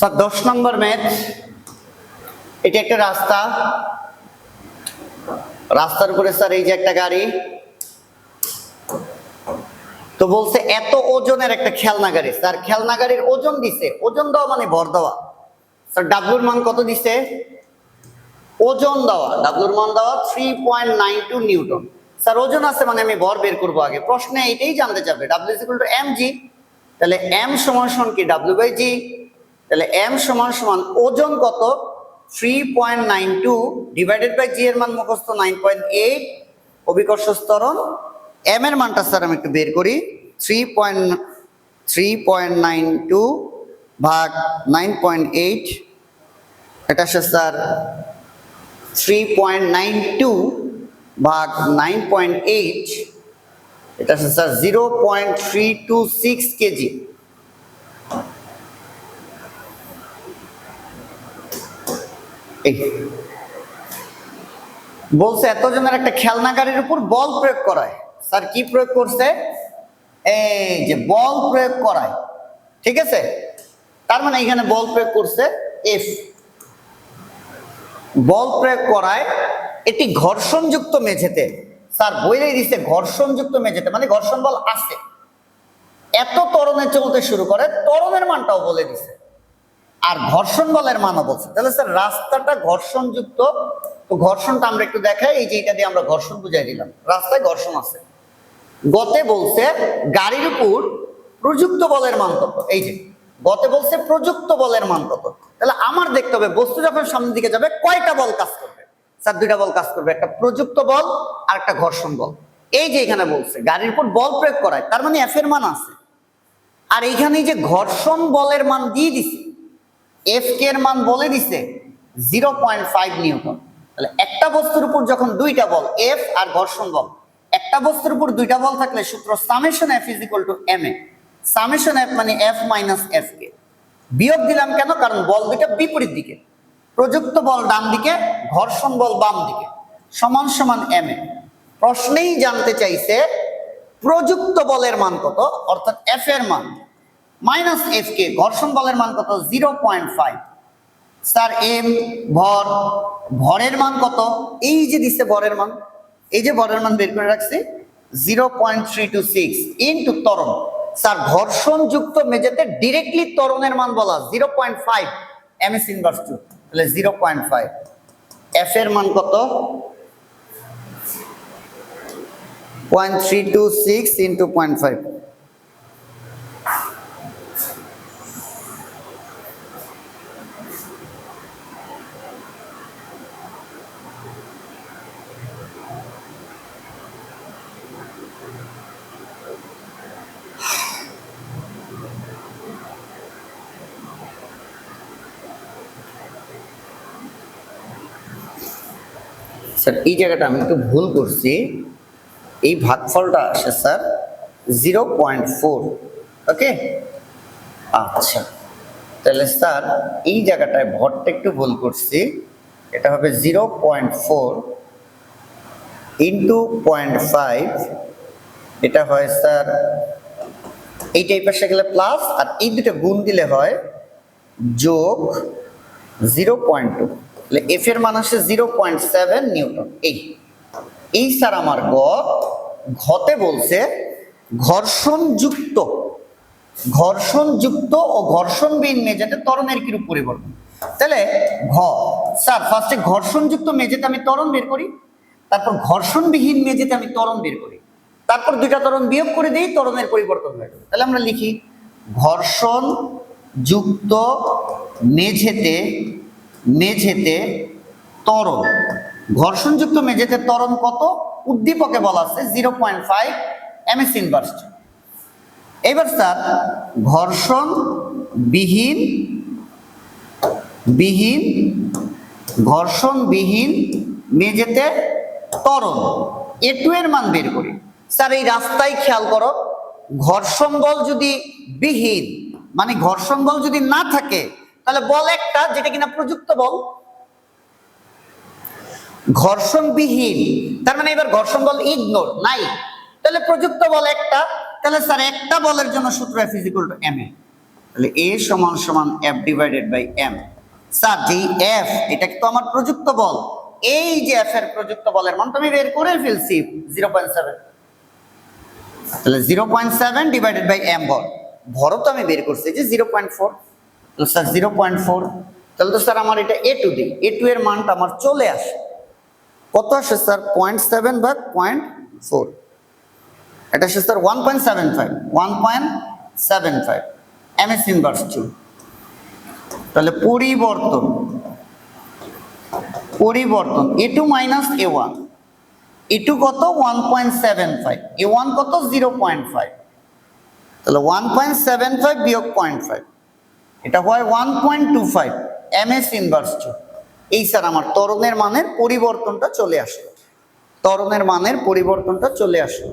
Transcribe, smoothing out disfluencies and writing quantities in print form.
Sir 10 নম্বর math. এটা একটা রাস্তা, রাস্তার উপরে স্যার এই যে একটা গাড়ি, তো বলছে এত ওজনের একটা খেলনা গাড়ি। স্যার খেলনা গাড়ির ওজন দিছে, ওজন দেওয়া মানে ভর দেওয়া। স্যার ডাব্লুর মান কত দিছে? ওজন দেওয়া, ডাব্লুর মান দেওয়া 3.92 নিউটন। স্যার ওজন আছে মানে আমি ভর বের করবো আগে, প্রশ্নে এইটাই জানতে চাবে। W is equal to M G, তাহলে এম সমান সমান কি ডাব্লিউ বাই জি, তাহলে এম সমান সমান ওজন কত 3.92 ডিভাইডেড বাই জি এর মান মুখস্থ 9.8, অভিকর্ষ ত্বরণ। এম এর মানটা স্যার আমি একটু বের করি, 3.92 ভাগ 9.8, এটা আসে স্যার 3.92 ভাগ 9.8, এটা আসে স্যার 0.326 কেজি। বলছে এতজনের একটা খেলনা গাড়ির উপর বল প্রয়োগ করায়। স্যার কি প্রয়োগ করছে? এই যে বল প্রয়োগ করায়, ঠিক আছে? তার মানে এখানে বল প্রয়োগ করছে এফ, বল প্রয়োগ করায় এটি ঘর্ষণযুক্ত মেঝেতে। স্যার বইলেই দিচ্ছে ঘর্ষণযুক্ত মেঝেতে, মানে ঘর্ষণ বল আছে, এত ত্বরণে চলতে শুরু করে, ত্বরণের মানটাও বলে দিছে আর ঘর্ষণ বলের মানও বলছে। তাহলে স্যার রাস্তাটা ঘর্ষণযুক্ত, তো ঘর্ষণটা আমরা একটু দেখাই, এই যে এটা দিয়ে আমরা ঘর্ষণ বুঝাই দিলাম, রাস্তায় ঘর্ষণ আছে। গতে বলছে গাড়ির উপর প্রযুক্ত বলের মান কত, এই যে গতে বলছে প্রযুক্ত বলের মান কত। তাহলে আমার দেখতে হবে বস্তু যখন সামনের দিকে যাবে কয়টা বল কাজ করবে। স্যার দুইটা বল কাজ করবে, একটা প্রযুক্ত বল আর একটা ঘর্ষণ বল। এই যে এখানে বলছে গাড়ির উপর বল প্রয়োগ করায়, তার মানে এফ এর মান আছে, আর এইখানে যে ঘর্ষণ বলের মান দিয়ে দিছে, এফ কে এর মান বলে দিছে 0.5 নিউটন। তাহলে একটা বস্তুর উপর যখন দুইটা বল এফ আর ঘর্ষণ বল, একটা বস্তুর উপর দুইটা বল থাকলে সূত্র summation F is equal to M A. Summation F মানে এফ মাইনাস এফ কে। বিয়োগ দিলাম কেন? কারণ বল দুইটা বিপরীত দিকে, প্রযুক্ত বল ডান দিকে, ঘর্ষণ বল বাম দিকে, সমান সমান এম এ। প্রশ্নেই জানতে চাইছে প্রযুক্ত বলের মান কত, অর্থাৎ এফ এর মান, মাইনাস এফ কে, ঘর্ষণ বলের মান কত 0.5। স্যার এম ভর, ভরের মান কত? এই যে দিচ্ছে ভরের মান, এই যে ভরের মান বের করে রাখছি 0.326 ইনটু ত্বরণ। স্যার ঘর্ষণ যুক্ত মেঝেতে ডিরেক্টলি ত্বরণের মান বলা 0.5 এম এস ইনভার্স 2, তাহলে 0.5। এফ এর মান কত 0.326 ইনটু 0.5, স্যার এই জায়গাটা আমি একটু ভুল করছি, এই ভাগফলটা আসে স্যার 0.4। ওকে, আচ্ছা তাহলে স্যার এই জায়গাটায় ভরটা একটু ভুল করছি, এটা হবে 0.4 ইন্টু 0.5, এটা হয় স্যার এই টাইপের গেলে প্লাস, আর এই দুটো গুণ দিলে হয় যোগ 0.2, তাহলে এফ এর মান আসে 0.7 নিউটন। এই স্যার আমার ঘতে বলছে ঘর্ষণযুক্ত, ঘর্ষণযুক্ত ও ঘর্ষণবিহীন মেঝেতে ত্বরণের কিরূপ পরিবর্তন। তাহলে ঘ স্যার ফার্স্টে ঘর্ষণযুক্ত মেঝেতে আমি ত্বরণ বের করি, তারপর ঘর্ষণবিহীন মেঝেতে আমি ত্বরণ বের করি, তারপর দুইটা ত্বরণ বিয়োগ করে দিই, ত্বরণের পরিবর্তন হয়ে যাবে। তাহলে আমরা লিখি ঘর্ষণ যুক্ত মেঝেতে, মেঝেতে ত্বরণ, ঘর্ষণযুক্ত মেঝেতে ত্বরণ কত? উদ্দীপকে বলা আছে 0.5 এম এস ইনভার্স। এবার স্যার ঘর্ষণ বিহীন, বিহীন, ঘর্ষণ বিহীন মেঝেতে ত্বরণ এ2 এর মান বের করি। স্যার এই রাস্তায় খেয়াল করো, ঘর্ষণ বল যদি বিহীন, মানে ঘর্ষণ বল যদি না থাকে, তাহলে বল একটা যেটা কিনা প্রযুক্ত বল, ঘর্ষণ বিহীন তার মানে এবার ঘর্ষণ বল ইগনোর নাই, তাহলে প্রযুক্ত বল একটা, তাহলে স্যার একটা বলের জন্য সূত্র F is equal to M A. তাহলে এ সমান সমান F divided by M. Sir যেই এফ, এটা তো আমার প্রযুক্ত বল, এই যে এফ এর প্রযুক্ত বলের মানটা আমি বের করে ফেলছি 0.7, তাহলে 0.7 ডিভাইডেড বাই এম ভর, ভরও তো আমি বের করছি যে 0.4, তো স্যার 0.4, তাহলে তো স্যার আমার এটা এ টু দিই, এ টু এর মানটা আমার চলে আসে কত আসে স্যার 0.7 ভাগ 0.4, এটা আসে স্যার 1.75 এমএস ইনভার্স 2। তাহলে পরিবর্তন a2 মাইনাস a1, a2 কত 1.75, a1 কত 0.5, তাহলে 1.75 বিয়োগ 0.5, এটা হয় 1.25 এমএস ইনভার্স 2। এই স্যার আমার ত্বরণের মানের পরিবর্তনটা চলে আসলো, ত্বরণের মানের পরিবর্তনটা চলে আসলো।